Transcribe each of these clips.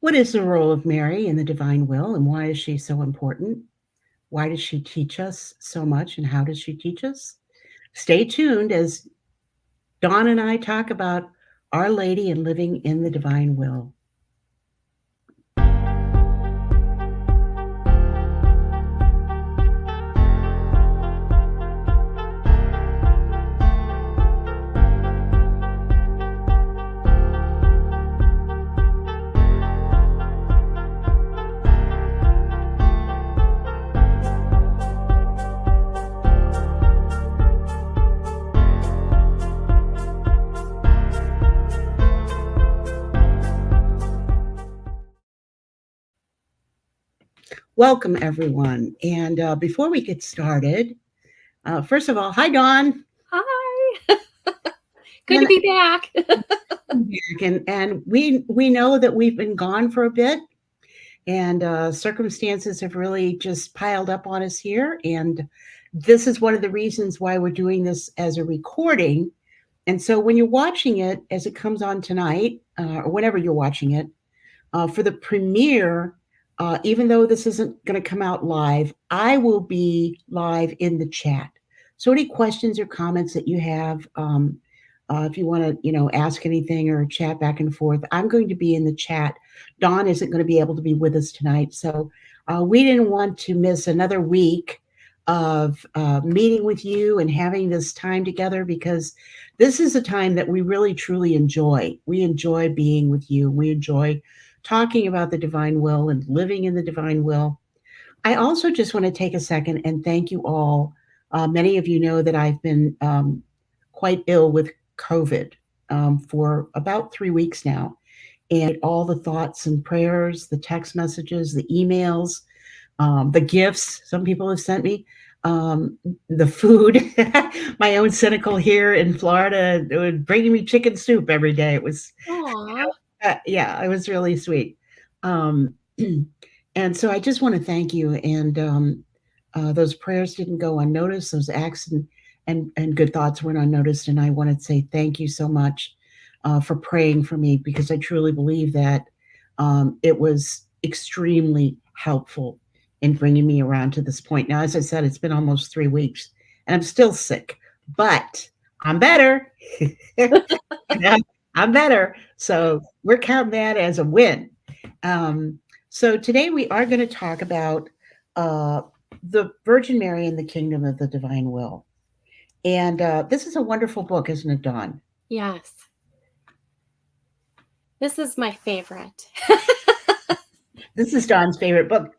What is the role of Mary in the divine will, and why is she so important? Why does she teach us so much, and how does she teach us? Stay tuned as Dawn and I talk about Our Lady and living in the divine will. Welcome, everyone. And before we get started, first of all, hi, Dawn. Hi. Good to be back. And we know that we've been gone for a bit, and circumstances have really just piled up on us here. And this is one of the reasons why we're doing this as a recording. And so when you're watching it, as it comes on tonight, or whenever you're watching it, for the premiere, even though this isn't going to come out live, I will be live in the chat. So any questions or comments that you have, if you want to, ask anything or chat back and forth, I'm going to be in the chat. Dawn isn't going to be able to be with us tonight, so we didn't want to miss another week of meeting with you and having this time together, because this is a time that we really truly enjoy. We enjoy being with you. We enjoy talking about the divine will and living in the divine will. I also just want to take a second and thank you all. Many of you know that I've been quite ill with COVID for about 3 weeks now. And all the thoughts and prayers, the text messages, the emails, the gifts some people have sent me, the food, my own CENACLE here in Florida, it was bringing me chicken soup every day. It was, Aww. yeah, it was really sweet. And so I just want to thank you. And those prayers didn't go unnoticed. Those acts and good thoughts weren't unnoticed. And I want to say thank you so much for praying for me, because I truly believe that it was extremely helpful in bringing me around to this point. Now, as I said, it's been almost 3 weeks and I'm still sick, but I'm better. I'm better. So we're counting that as a win. So today we are going to talk about the Virgin Mary and the Kingdom of the Divine Will. And this is a wonderful book, isn't it, Dawn? Yes. This is my favorite. This is Dawn's favorite book.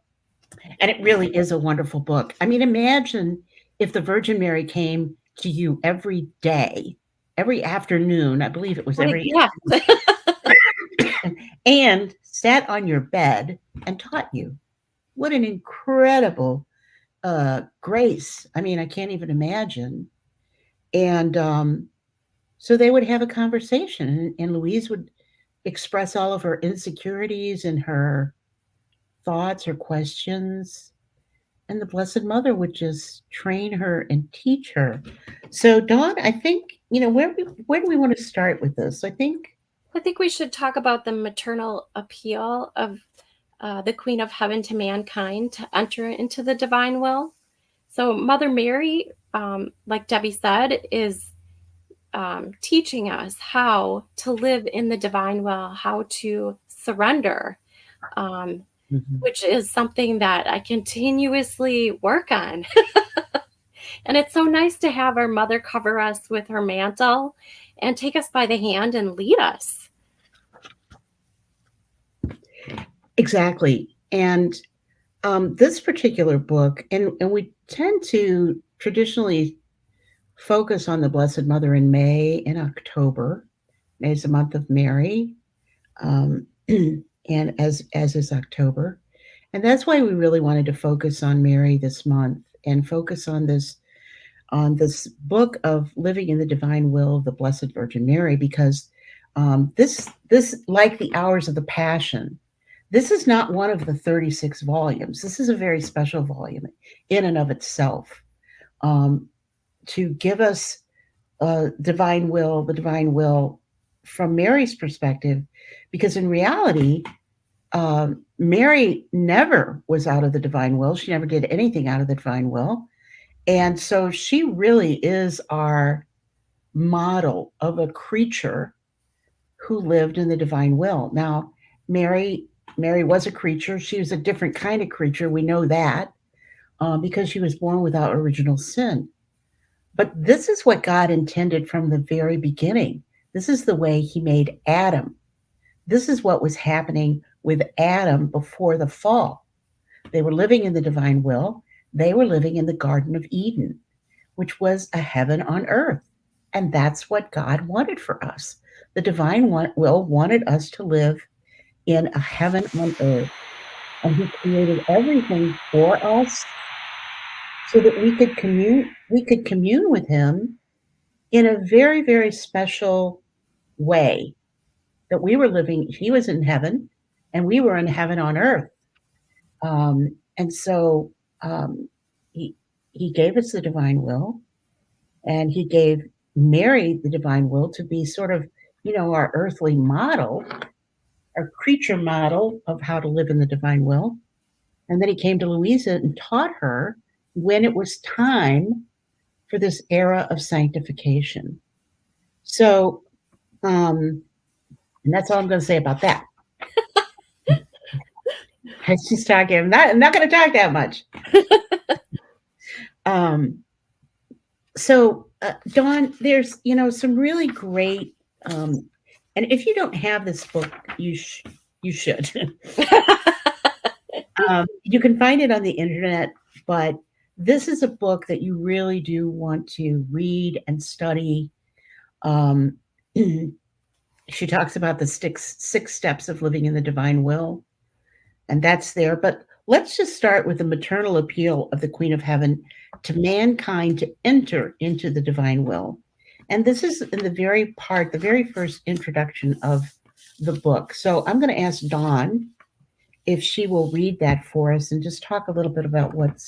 And it really is a wonderful book. I mean, imagine if the Virgin Mary came to you every day, every afternoon. I believe it was every and sat on your bed and taught you. What an incredible grace. I mean, I can't even imagine. And so they would have a conversation, and Louise would express all of her insecurities and her thoughts, her questions, and the Blessed Mother would just train her and teach her. So, Dawn, I think, where do we want to start with this? I think we should talk about the maternal appeal of the Queen of Heaven to mankind to enter into the divine will. So Mother Mary, like Debbie said, is teaching us how to live in the divine will, how to surrender, which is something that I continuously work on. And it's so nice to have our mother cover us with her mantle and take us by the hand and lead us. Exactly. And this particular book, and we tend to traditionally focus on the Blessed Mother in May and October. May is the month of Mary, and as is October. And that's why we really wanted to focus on Mary this month and focus on this book of living in the divine will of the Blessed Virgin Mary, because this, like the Hours of the Passion, this is not one of the 36 volumes. This is a very special volume in and of itself, to give us the divine will from Mary's perspective, because in reality, Mary never was out of the divine will. She never did anything out of the divine will. And so she really is our model of a creature who lived in the divine will. Now, Mary Mary was a creature. She was a different kind of creature. We know that because she was born without original sin. But this is what God intended from the very beginning. This is the way He made Adam. This is what was happening with Adam before the fall. They were living in the divine will. They were living in the Garden of Eden, which was a heaven on earth. And that's what God wanted for us. The divine will wanted us to live in a heaven on earth. And He created everything for us so that we could commune with Him in a very, very special way. That we were living, He was in heaven, and we were in heaven on earth. And so he he gave us the divine will, and He gave Mary the divine will to be sort of, our earthly model, our creature model of how to live in the divine will. And then He came to Luisa and taught her when it was time for this era of sanctification. So, and that's all I'm going to say about that. She's talking. I'm not going to talk that much. So, Dawn, there's some really great, and if you don't have this book, you should. You can find it on the internet, but this is a book that you really do want to read and study. She talks about the six steps of living in the divine will, and that's there. But let's just start with the maternal appeal of the Queen of Heaven to mankind to enter into the divine will. And this is in the very first introduction of the book. So I'm going to ask Dawn if she will read that for us and just talk a little bit about what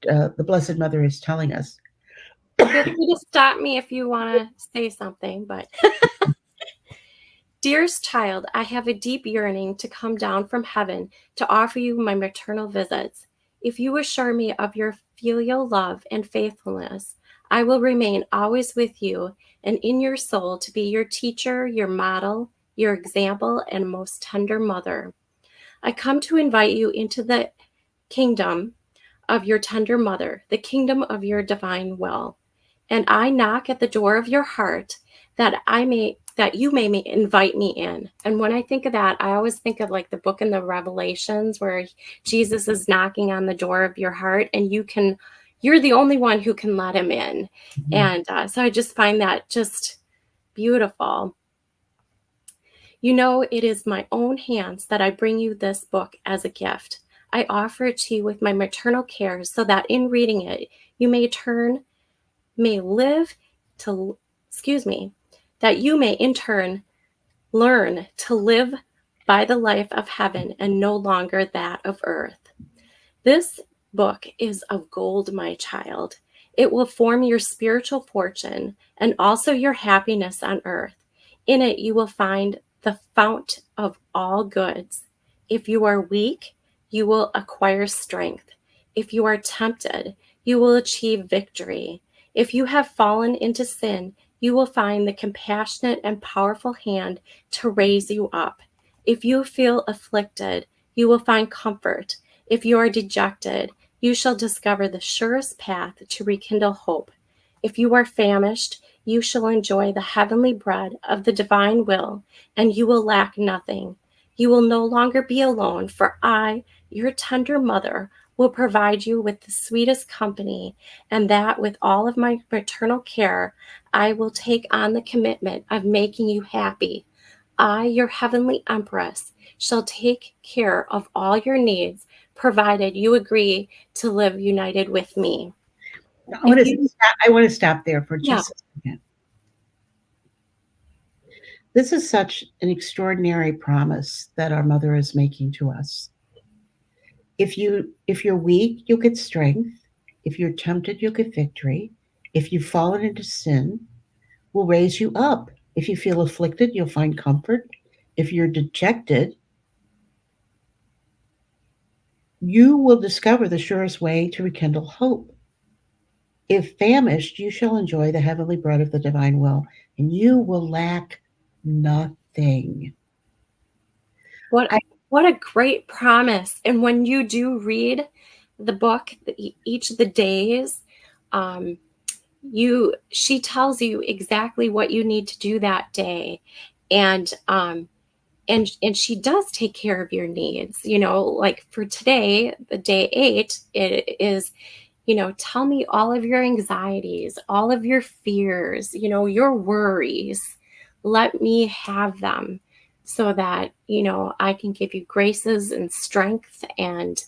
the Blessed Mother is telling us. Feel free to stop me if you want to say something, but dearest child, I have a deep yearning to come down from heaven to offer you my maternal visits. If you assure me of your filial love and faithfulness, I will remain always with you and in your soul to be your teacher, your model, your example, and most tender mother. I come to invite you into the kingdom of your tender mother, the kingdom of your divine will. And I knock at the door of your heart that you may invite me in. And when I think of that, I always think of like the book in the Revelations where Jesus is knocking on the door of your heart and you're the only one who can let Him in. Mm-hmm. And so I just find that just beautiful. It is my own hands that I bring you this book as a gift. I offer it to you with my maternal care so that in reading it, you that you may in turn learn to live by the life of heaven and no longer that of earth. This book is of gold, my child. It will form your spiritual fortune and also your happiness on earth. In it, you will find the fount of all goods. If you are weak, you will acquire strength. If you are tempted, you will achieve victory. If you have fallen into sin, you will find the compassionate and powerful hand to raise you up. If you feel afflicted, you will find comfort. If you are dejected, you shall discover the surest path to rekindle hope. If you are famished, you shall enjoy the heavenly bread of the divine will, and you will lack nothing. You will no longer be alone, for I, your tender mother, will provide you with the sweetest company, and that with all of my maternal care, I will take on the commitment of making you happy. I, your heavenly empress, shall take care of all your needs, provided you agree to live united with me. I want to stop there for just a second. This is such an extraordinary promise that our mother is making to us. If you're weak, you'll get strength. If you're tempted, you'll get victory. If you've fallen into sin, we'll raise you up. If you feel afflicted, you'll find comfort. If you're dejected, You will discover the surest way to rekindle hope. If famished, you shall enjoy the heavenly bread of the divine will, and you will lack nothing. What I, what a great promise. And when you do read the book, each of the days, um, you she tells you exactly what you need to do that day. And and she does take care of your needs. Like for today, the day 8, it is, tell me all of your anxieties, all of your fears, your worries. Let me have them so that, I can give you graces and strength. And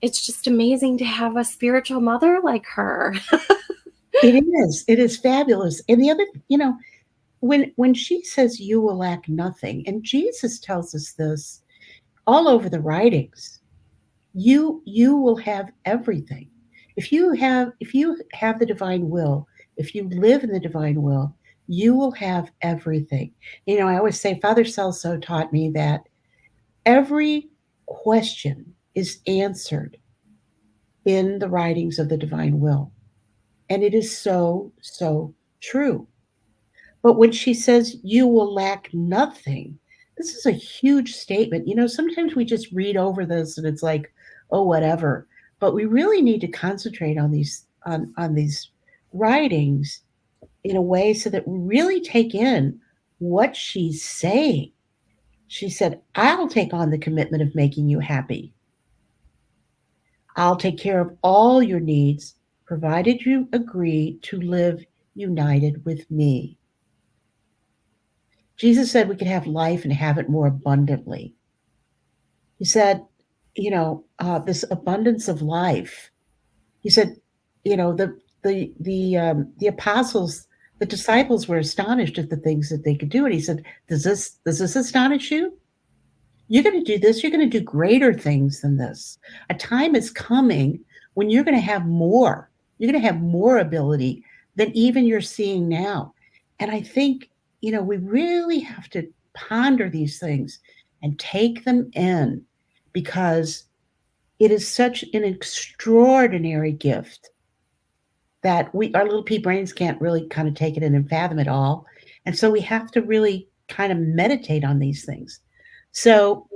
it's just amazing to have a spiritual mother like her. it is. It is fabulous. And the other, when she says you will lack nothing, and Jesus tells us this all over the writings, you will have everything. If you have the divine will, if you live in the divine will, you will have everything. I always say Father Celso taught me that every question is answered in the writings of the divine will. And it is so, so true. But when she says you will lack nothing, this is a huge statement. Sometimes we just read over this and it's like, oh, whatever. But we really need to concentrate on these writings in a way so that we really take in what she's saying. She said, I'll take on the commitment of making you happy. I'll take care of all your needs, provided you agree to live united with me. Jesus said we could have life and have it more abundantly. He said, this abundance of life. He said, the apostles, the disciples were astonished at the things that they could do, and he said, does this astonish you? You're going to do this. You're going to do greater things than this. A time is coming when you're going to have more. You're going to have more ability than even you're seeing now. And I think, we really have to ponder these things and take them in because it is such an extraordinary gift that our little pea brains can't really kind of take it in and fathom it all. And so we have to really kind of meditate on these things. So,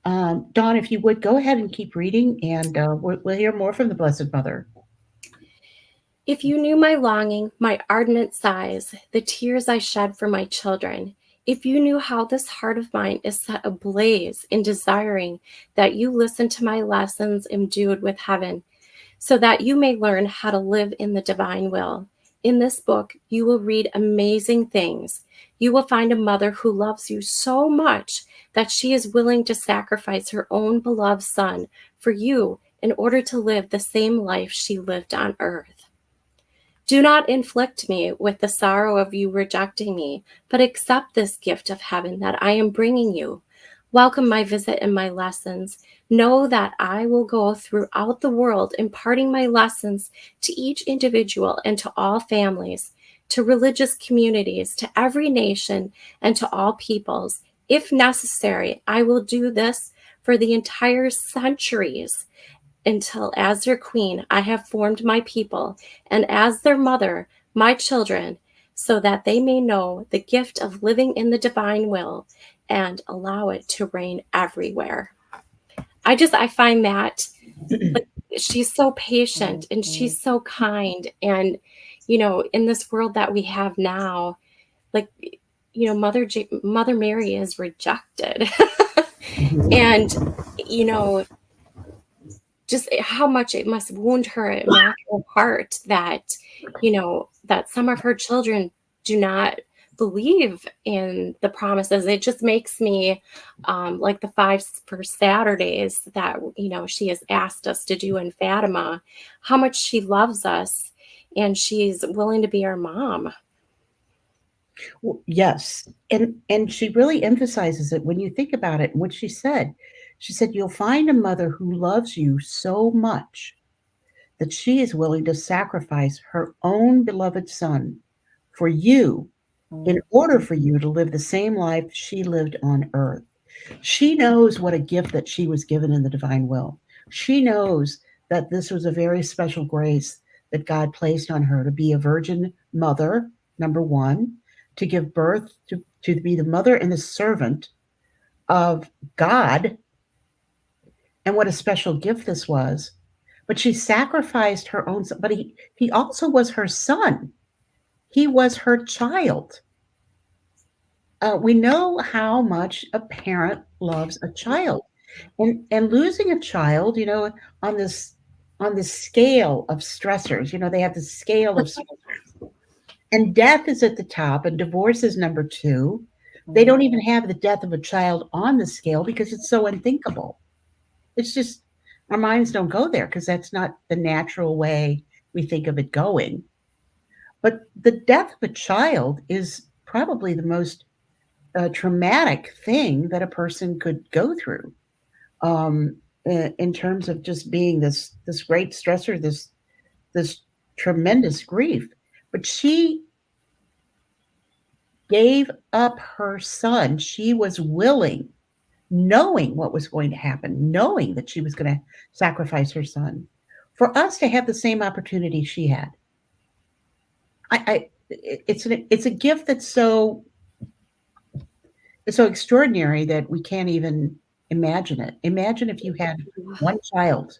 Dawn, if you would go ahead and keep reading, and we'll hear more from the Blessed Mother. If you knew my longing, my ardent sighs, the tears I shed for my children, if you knew how this heart of mine is set ablaze in desiring that you listen to my lessons imbued with heaven, so that you may learn how to live in the divine will. In this book, you will read amazing things. You will find a mother who loves you so much that she is willing to sacrifice her own beloved son for you in order to live the same life she lived on earth. Do not inflict me with the sorrow of you rejecting me, but accept this gift of heaven that I am bringing you. Welcome my visit and my lessons. Know that I will go throughout the world imparting my lessons to each individual and to all families, to religious communities, to every nation, and to all peoples. If necessary, I will do this for the entire centuries until, as their queen, I have formed my people, and as their mother, my children, so that they may know the gift of living in the divine will and allow it to reign everywhere. I find that, like, she's so patient and she's so kind. And, in this world that we have now, like, Mother Mary is rejected. And, you know, just how much it must wound her immaculate heart that, that some of her children do not believe in the promises. It just makes me, like the 5 for Saturdays that, she has asked us to do in Fatima, how much she loves us and she's willing to be our mom. Well, yes, and she really emphasizes it when you think about it. What she said, you'll find a mother who loves you so much that she is willing to sacrifice her own beloved son for you in order for you to live the same life she lived on earth. She knows what a gift that she was given in the divine will. She knows that this was a very special grace that God placed on her to be a virgin mother, number one, to give birth, to be the mother and the servant of God, and what a special gift this was. But she sacrificed her own son, but he also was her son. He was her child. We know how much a parent loves a child, and losing a child, on this scale of stressors, they have the scale of stressors, and death is at the top, and divorce is number two. They don't even have the death of a child on the scale because it's so unthinkable. It's just our minds don't go there because that's not the natural way we think of it going. But the death of a child is probably the most traumatic thing that a person could go through, um, in terms of just being this great stressor, this tremendous grief. But she gave up her son. She was willing, knowing what was going to happen, knowing that she was going to sacrifice her son, for us to have the same opportunity she had. It's a gift that's so extraordinary that we can't even imagine it. Imagine if you had one child,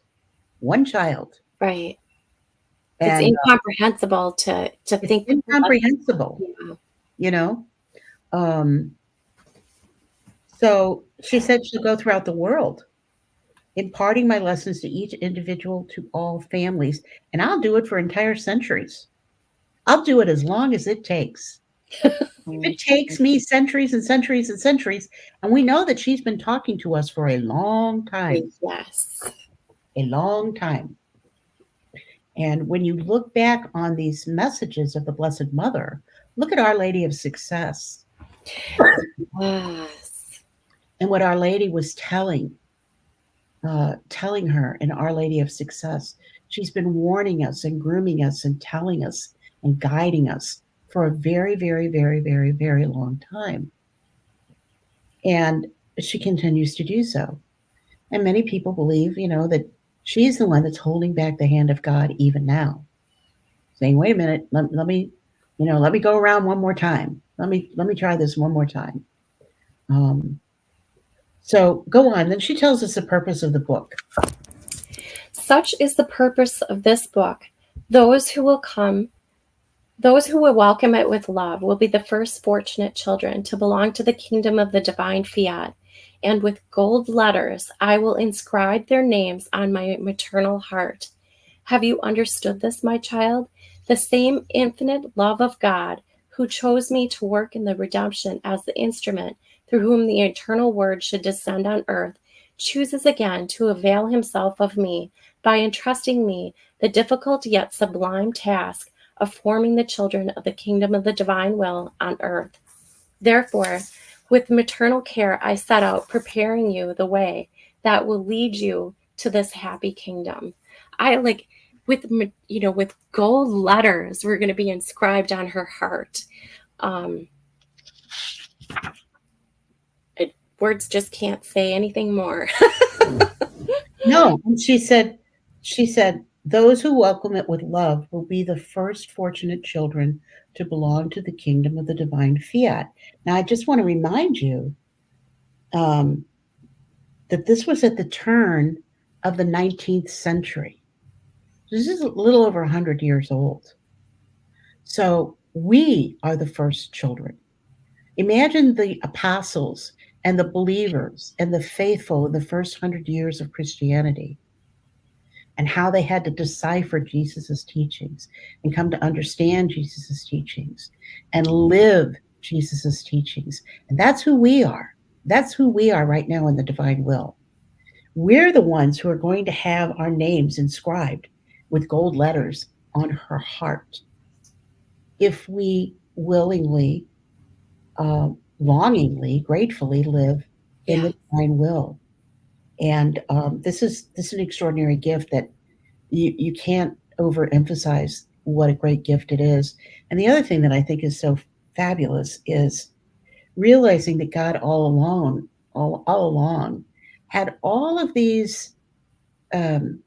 Right. It's and incomprehensible to it's think of. incomprehensible, Yeah. you know. Um, so she said she'll go throughout the world, imparting my lessons to each individual, to all families, and I'll do it for entire centuries. I'll do it as long as it takes. If it takes me centuries and centuries and centuries, and we know that she's been talking to us for a long time, Yes. a long time. And when you look back on these messages of the Blessed Mother, look at Our Lady of Success Yes. and what Our Lady was telling her in Our Lady of Success. She's been warning us and grooming us and telling us and guiding us for a very, very, very, very, very long time. And she continues to do so. And many people believe, that she's the one that's holding back the hand of God even now, saying, wait a minute, let me, let me go around one more time. Let me try this one more time. So go on. Then she tells us the purpose of the book. Such is the purpose of this book. Those who will come, those who will welcome it with love will be the first fortunate children to belong to the kingdom of the divine fiat. And with gold letters, I will inscribe their names on my maternal heart. Have you understood this, my child? The same infinite love of God who chose me to work in the redemption as the instrument through whom the eternal word should descend on earth, chooses again to avail himself of me by entrusting me the difficult yet sublime task of forming the children of the kingdom of the divine will on earth. Therefore, with maternal care, I set out preparing you the way that will lead you to this happy kingdom. I like with gold letters were going to be inscribed on her heart. Words just can't say anything more. No, and she said, those who welcome it with love will be the first fortunate children to belong to the kingdom of the divine fiat. Now, I just want to remind you, um, that this was at the turn of the 19th century. This is a little over 100 years old. So we are the first children. Imagine the apostles and the believers and the faithful in the first 100 years of Christianity, and how they had to decipher Jesus's teachings and come to understand Jesus's teachings and live Jesus's teachings. And that's who we are. That's who we are right now in the divine will. We're the ones who are going to have our names inscribed with gold letters on her heart if we willingly, longingly, gratefully live in the divine will. And this is an extraordinary gift that you can't overemphasize what a great gift it is. And the other thing that I think is so fabulous is realizing that God all along had all of these um,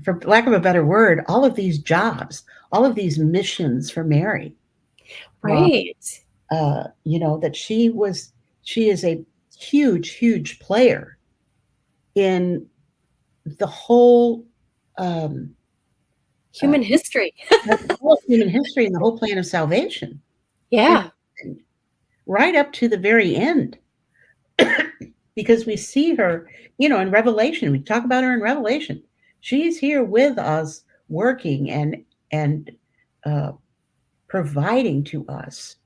for lack of a better word, all of these jobs, all of these missions for Mary. Um, Right. that she is a huge, huge player in the whole um, uh, Human history. all of human history and the whole plan of salvation, and Yeah. right up to the very end, because we see her, in Revelation. We talk about her in Revelation. She's here with us, working and uh, providing to us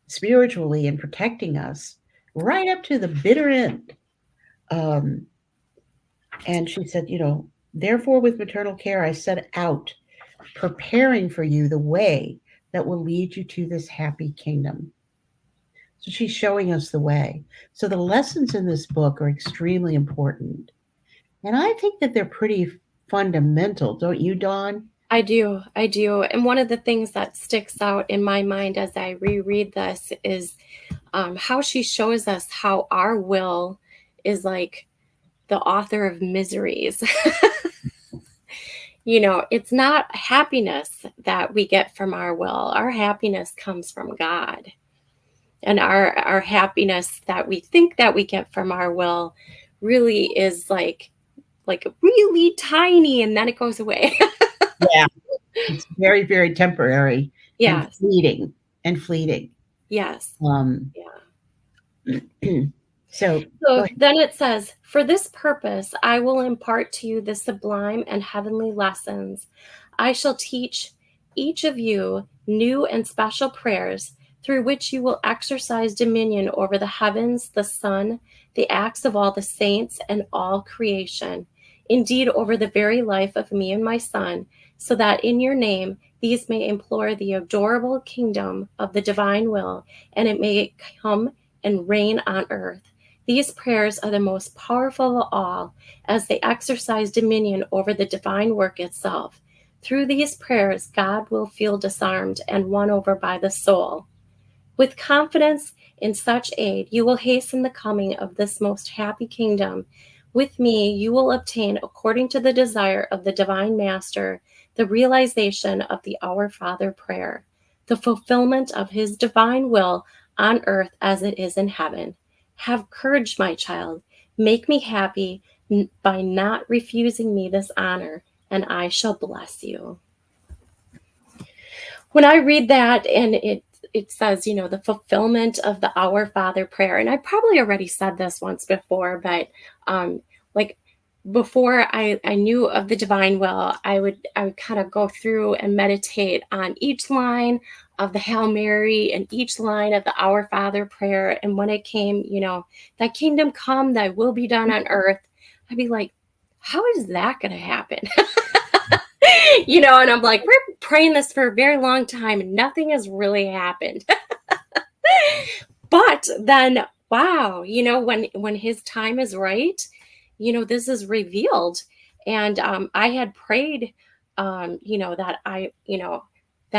spiritually and protecting us right up to the bitter end. Um, and she said, therefore, with maternal care, I set out preparing for you the way that will lead you to this happy kingdom. So she's showing us the way. So the lessons in this book are extremely important. And I think that they're pretty fundamental, don't you, Dawn? I do. I do. And one of the things that sticks out in my mind as I reread this is how she shows us how our will is like the author of miseries. It's not happiness that we get from our will. Our happiness comes from God. And our happiness that we think that we get from our will really is like really tiny, and then it goes away. Yeah. It's very, very temporary and Yes. fleeting and fleeting. Yes. Um, Yeah. so go So ahead. then it says, "For this purpose I will impart to you the sublime and heavenly lessons. I shall teach each of you new and special prayers through which you will exercise dominion over the heavens, the sun, the acts of all the saints, and all creation. Indeed, over the very life of me and my Son, so that in your name these may implore the adorable kingdom of the divine will, and it may come and reign on earth. These prayers are the most powerful of all, as they exercise dominion over the divine work itself. Through these prayers, God will feel disarmed and won over by the soul. With confidence in such aid, you will hasten the coming of this most happy kingdom. With me, you will obtain, according to the desire of the Divine Master, the realization of the Our Father prayer, the fulfillment of his divine will on earth as it is in heaven. Have courage, my child. Make me happy by not refusing me this honor, and I shall bless you." When I read that, and it says, the fulfillment of the Our Father prayer, and I probably already said this once before, but like before I knew of the divine will, I would kind of go through and meditate on each line of the Hail Mary and each line of the Our Father prayer. And when it came, thy kingdom come, thy will be done on earth, I'd be like, how is that going to happen? And I'm like, we're praying this for a very long time and nothing has really happened. But then, wow, when his time is right, this is revealed. And I had prayed, that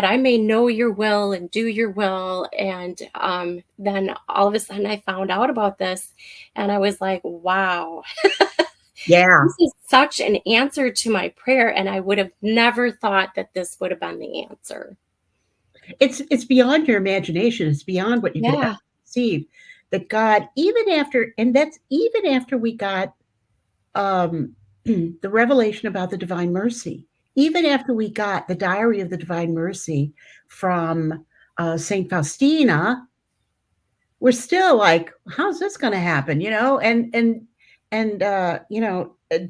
I may know your will and do your will. And then all of a sudden I found out about this and I was like, wow, Yeah. this is such an answer to my prayer, and I would have never thought that this would have been the answer. It's beyond your imagination. It's beyond what you could ever Yeah. conceive. That God, that's even after we got the revelation about the divine mercy, even after we got the diary of the divine mercy from Saint Faustina, we're still like, how's this going to happen?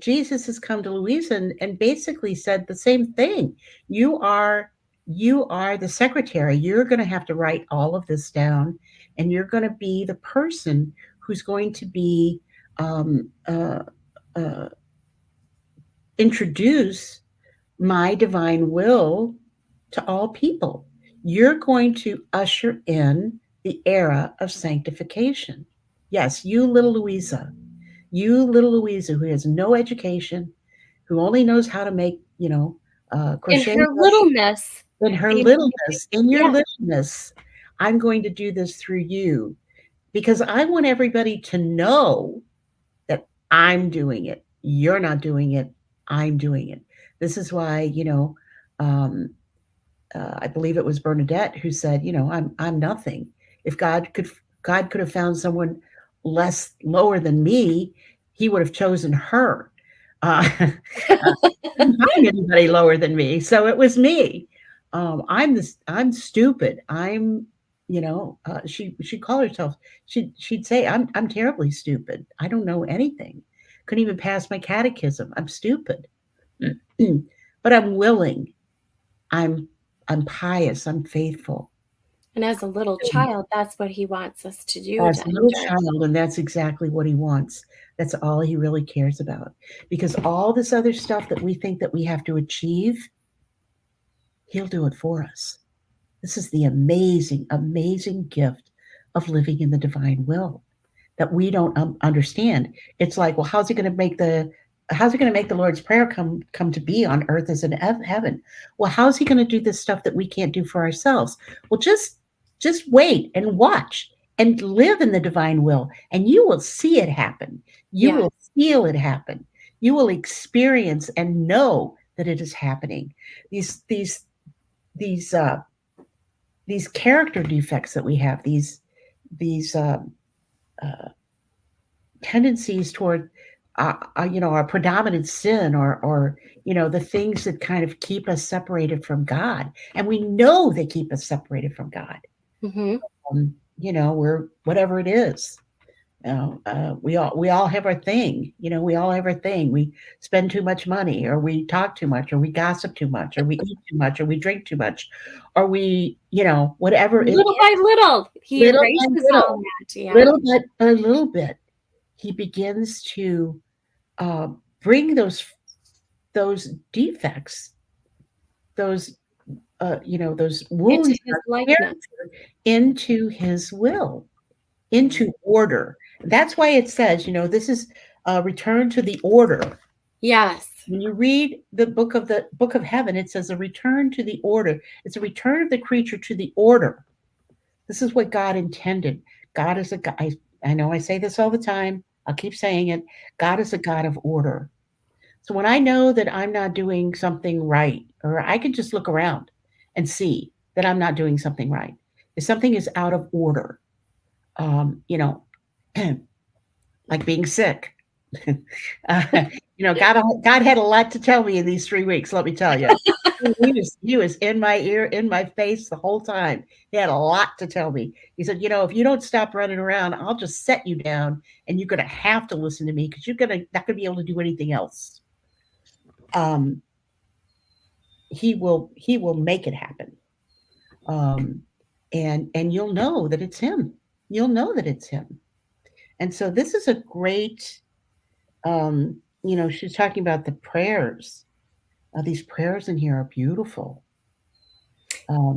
Jesus has come to Luisa and basically said the same thing. You are the secretary. You're going to have to write all of this down, and you're going to be the person who's going to be um, uh, uh, introduce my divine will to all people. You're going to usher in the era of sanctification. Yes, you little Louisa, who has no education, who only knows how to make, In crochet her littleness, in her the littleness, in your yeah, littleness. I'm going to do this through you because I want everybody to know that I'm doing it. You're not doing it. I'm doing it. This is why, um, I believe it was Bernadette who said, I'm nothing. If God could have found someone less lower than me, he would have chosen her. Couldn't find anybody lower than me, so it was me. I'm stupid. She called herself. She'd say, I'm terribly stupid. I don't know anything. Couldn't even pass my catechism. I'm stupid, but I'm willing. I'm I'm pious. I'm faithful. And as a little child, that's what he wants us to do, As to a little enter. child, and that's exactly what he wants. That's all he really cares about. Because all this other stuff that we think that we have to achieve, he'll do it for us. This is the amazing, amazing gift of living in the divine will that we don't understand. It's like, well, how's he going to make the Lord's prayer come to be on earth as in heaven? Well, how's he going to do this stuff that we can't do for ourselves? Well, just wait and watch and live in the divine will, and you will see it happen. You Yeah. will feel it happen. You will experience and know that it is happening. These these character defects that we have, these uh, tendencies toward our predominant sin, or the things that kind of keep us separated from God, and we know they keep us separated from God. Mm-hmm. We're whatever it is. We all have our thing. We all have our thing. We spend too much money, or we talk too much, or we gossip too much, or we eat too much, or we drink too much, or we, whatever it Little by is, little, he little by erases all little, that. Yeah. little bit by little bit, he begins to bring those defects, those those wounds Into in his our likeness. character into his will, into order. That's why it says, this is a return to the order. Yes. When you read the book of heaven, it says a return to the order. It's a return of the creature to the order. This is what God intended. God is a God. I know I say this all the time. I'll keep saying it. God is a God of order. So when I know that I'm not doing something right, or I can just look around and see that I'm not doing something right, if something is out of order, um, you know, like being sick. God had a lot to tell me in these 3 weeks, let me tell you. He was in my ear, in my face the whole time. He had a lot to tell me. He said, if you don't stop running around, I'll just set you down, and you're gonna have to listen to me, because you're not gonna be able to do anything else. Um, he will make it happen. Um, and you'll know that it's him. You'll know that it's him. And so this is a great, she's talking about the prayers. These prayers in here are beautiful.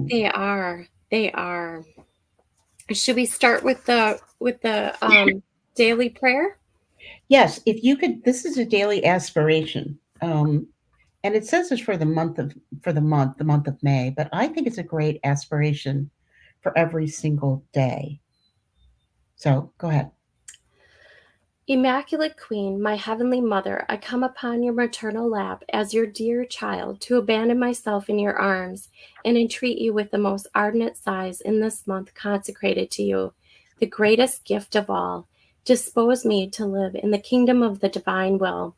They are. They are. Should we start with the daily prayer? Yes, if you could, this is a daily aspiration. And it says it's the month of May, but I think it's a great aspiration for every single day. So go ahead. Immaculate Queen, my heavenly mother, I come upon your maternal lap as your dear child to abandon myself in your arms and entreat you with the most ardent sighs in this month consecrated to you, the greatest gift of all. Dispose me to live in the kingdom of the divine will.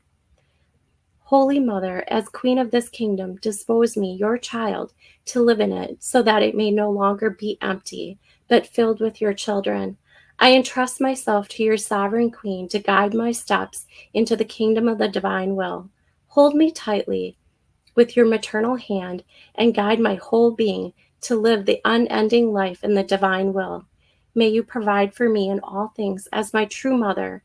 Holy Mother, as Queen of this kingdom, dispose me, your child, to live in it, so that it may no longer be empty, but filled with your children. I entrust myself to your sovereign Queen to guide my steps into the kingdom of the divine will. Hold me tightly with your maternal hand and guide my whole being to live the unending life in the divine will. May you provide for me in all things as my true mother,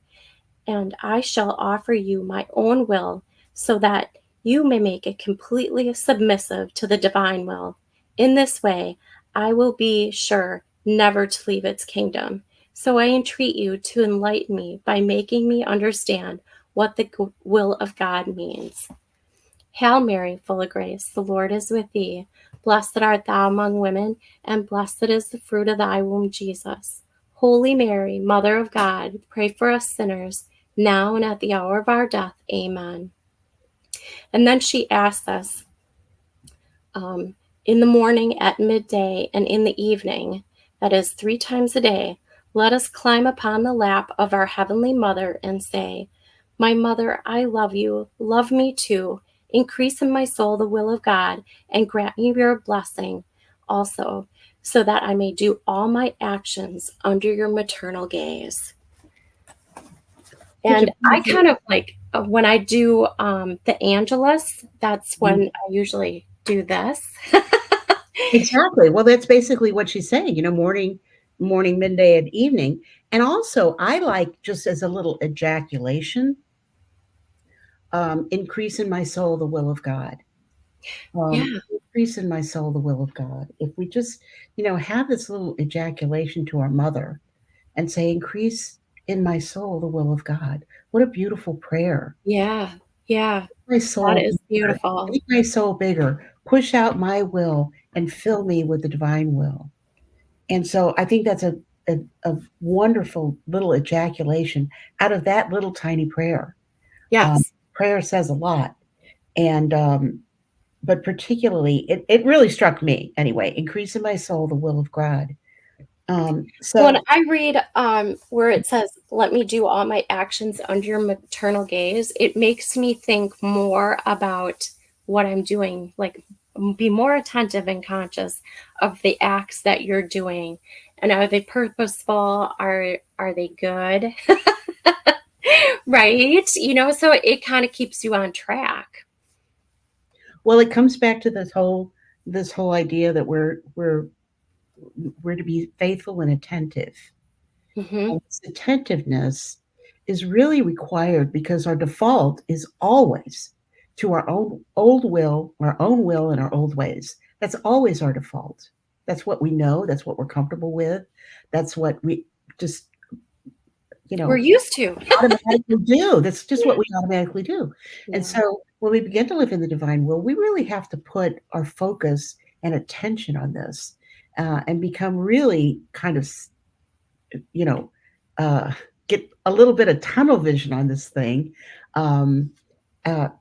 and I shall offer you my own will so that you may make it completely submissive to the divine will. In this way, I will be sure never to leave its kingdom. So I entreat you to enlighten me by making me understand what the will of God means. Hail Mary, full of grace, the Lord is with thee. Blessed art thou among women, and blessed is the fruit of thy womb, Jesus. Holy Mary, Mother of God, pray for us sinners, now and at the hour of our death. Amen. And then she asks us, um, in the morning, at midday, and in the evening, that is 3 times a day, let us climb upon the lap of our Heavenly Mother and say, My mother, I love you, love me too. Increase in my soul the will of God, and grant me your blessing also, so that I may do all my actions under your maternal gaze. Such a And I beautiful. kind of like when I do the Angelus, that's when I usually do this. Exactly. Well, that's basically what she's saying, morning, midday, and evening. And also, I like just as a little ejaculation, increase in my soul the will of God. Yeah, Increase in my soul the will of God. If we just, have this little ejaculation to our mother and say, increase in my soul the will of God. What a beautiful prayer. yeah, yeah. My That soul is bigger. beautiful. Make my soul bigger. Push out my will and fill me with the divine will. And so I think that's a wonderful little ejaculation out of that little tiny prayer. Um, Yes. Prayer says a lot. And, but particularly, it really struck me anyway, increase in my soul the will of God. When So, I read where it says, let me do all my actions under your maternal gaze, it makes me think more about what I'm doing, like be more attentive and conscious of the acts that you're doing. And are they purposeful? Are they good? Right? So it kind of keeps you on track. well, it comes back to this whole idea that we're to be faithful and attentive. Hmm. And this attentiveness is really required because our default is always to our own old will and our old ways. That's always our default. That's what we know. That's what we're comfortable with. That's what we just, you We're know, used to. automatically do. That's just what we automatically do. And Yeah. so when we begin to live in the divine will, we really have to put our focus and attention on this and become really kind of, you know, uh, get a little bit of tunnel vision on this thing um,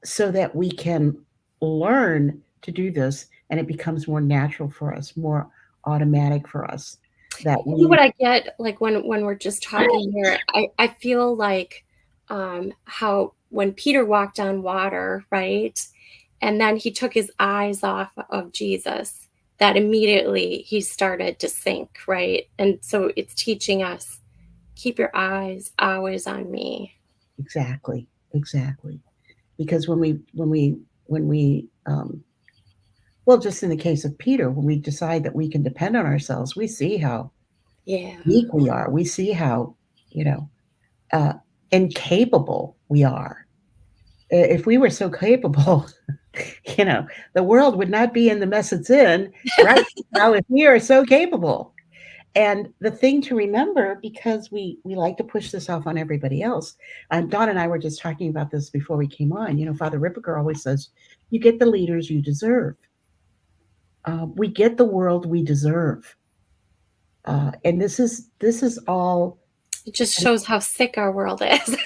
so that we can learn to do this and it becomes more natural for us, more automatic for us that What we. I get, like when we're just talking here, I feel like how when Peter walked on water, right? And then he took his eyes off of Jesus, that immediately he started to sink, right? And so it's teaching us, keep your eyes always on me. Exactly, because when we well, just in the case of Peter, when we decide that we can depend on ourselves, we see how Yeah. weak we are. We see how, you know, uh, incapable we are. If we were so capable, you know, the world would not be in the mess it's in right now if we are so capable. And the thing to remember, because we like to push this off on everybody else, Don and I were just talking about this before we came on. Father Ripperger always says, "You get the leaders you deserve. We get the world we deserve." And this is all. It just shows how sick our world is.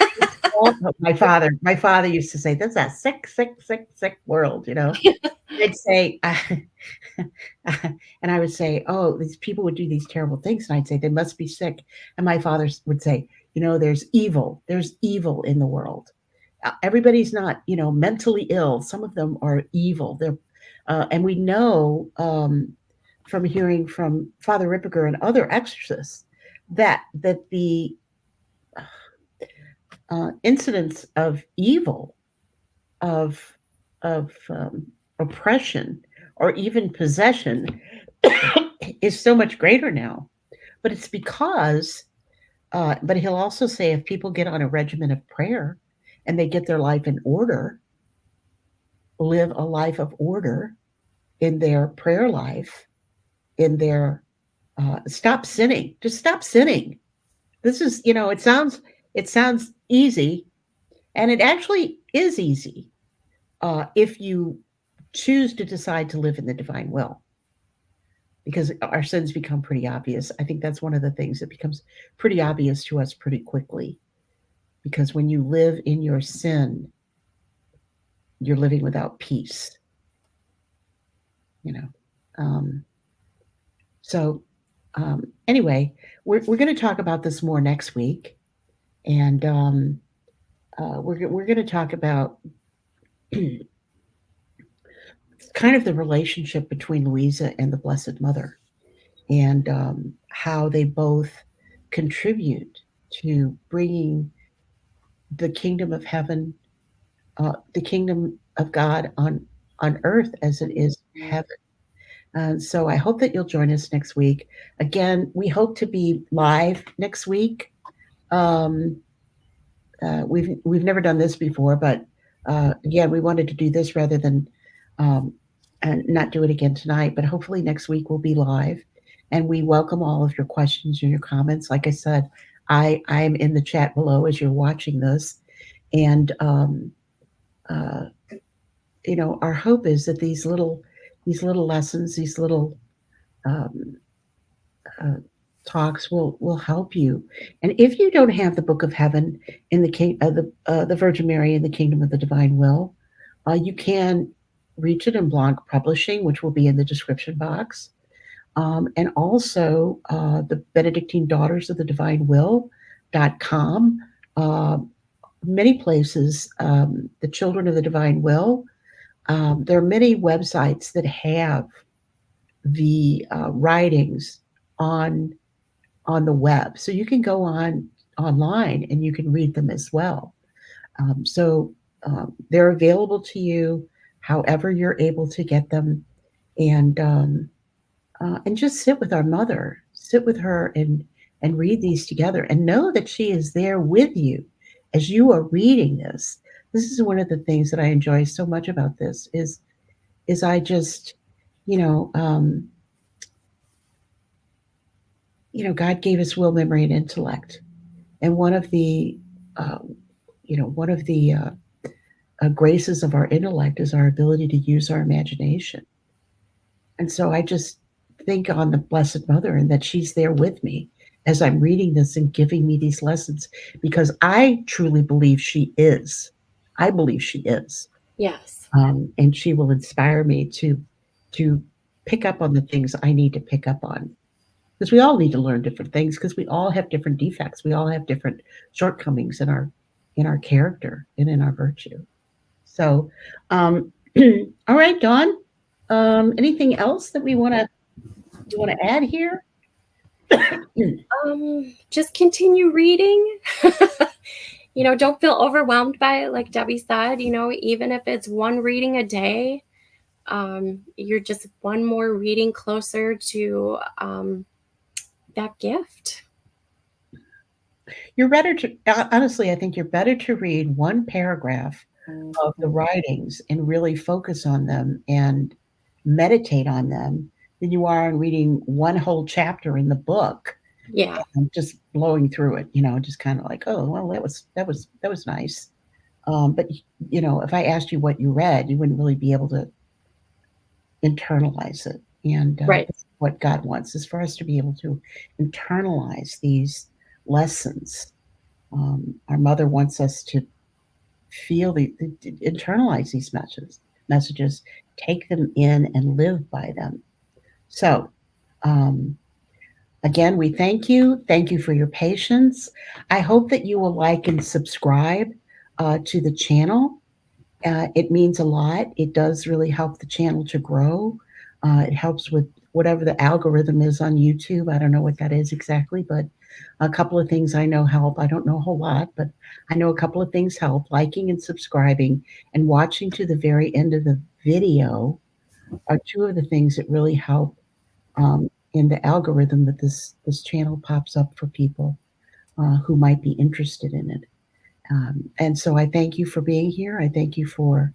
My father used to say, "That's a sick, sick, sick, sick world." I'd say, and I would say, "Oh, these people would do these terrible things," and I'd say, "They must be sick." And my father would say, "There's evil. There's evil in the world. Everybody's not, mentally ill. Some of them are evil. And we know from hearing from Father Ripperger and other exorcists that the incidents of evil, of oppression, or even possession is so much greater now. But it's because, but he'll also say if people get on a regimen of prayer and they get their life in order, live a life of order in their prayer life, in their stop sinning, just stop sinning. This is, it sounds easy, and it actually is easy if you choose to decide to live in the divine will, because our sins become pretty obvious. I think that's one of the things that becomes pretty obvious to us pretty quickly because when you live in your sin, you're living without peace, you know. Um, so, anyway, we're going to talk about this more next week. And we're going to talk about kind of the relationship between Luisa and the Blessed Mother, and how they both contribute to bringing the kingdom of heaven, the kingdom of God on earth as it is heaven. So I hope that you'll join us next week. Again, we hope to be live next week. Um, we've never done this before, but again, we wanted to do this rather than um, and not do it again tonight. But hopefully next week we'll be live, and we welcome all of your questions and your comments. Like I said, I'm in the chat below as you're watching this, and uh, our hope is that these little lessons, these little um, uh, talks will help you. And if you don't have the Book of Heaven in the Virgin Mary in the Kingdom of the Divine Will, you can reach it in Blanc Publishing, which will be in the description box, and also the Benedictine Daughters of the Divine Will.com. Many places, the Children of the Divine Will. There are many websites that have the writings on on the web. So you can go online and you can read them as well. So they're available to you however you're able to get them, and just sit with our mother, sit with her, and read these together, and know that she is there with you as you are reading this. This is one of the things that I enjoy so much about this is I just, you know, um, God gave us will, memory, and intellect. And uh, one of the graces of our intellect is our ability to use our imagination. And so I just think on the Blessed Mother and that she's there with me as I'm reading this and giving me these lessons, because I truly believe she is. I believe she is. Yes. And she will inspire me to pick up on the things I need to pick up on, because we all need to learn different things, because we all have different defects, we all have different shortcomings in our character and in our virtue. So all right, Dawn, anything else that you want to add here? Just continue reading. Don't feel overwhelmed by it, like Debbie said. Even if it's one reading a day, you're just one more reading closer to that gift. You're better to honestly, I think you're better to read one paragraph of the writings and really focus on them and meditate on them than you are on reading one whole chapter in the book. Yeah. And just blowing through it, just kind of like, oh, well, that was nice. But if I asked you what you read, you wouldn't really be able to internalize it. And Right. what God wants is for us to be able to internalize these lessons. Our mother wants us to feel internalize these messages, take them in and live by them. So, again, we thank you. Thank you for your patience. I hope that you will like and subscribe to the channel. It means a lot. It does really help the channel to grow. It helps with whatever the algorithm is on YouTube. I don't know what that is exactly, but a couple of things I know help. I don't know a whole lot, but I know a couple of things help. Liking and subscribing and watching to the very end of the video are two of the things that really help in the algorithm that this channel pops up for people who might be interested in it. And so I thank you for being here. I thank you for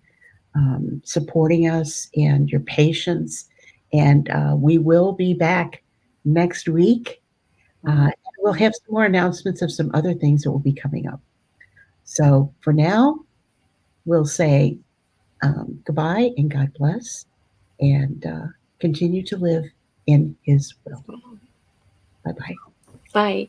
supporting us and your patience. And we will be back next week. We'll have some more announcements of some other things that will be coming up. So for now, we'll say goodbye and God bless, and continue to live in His will. Bye-bye. Bye.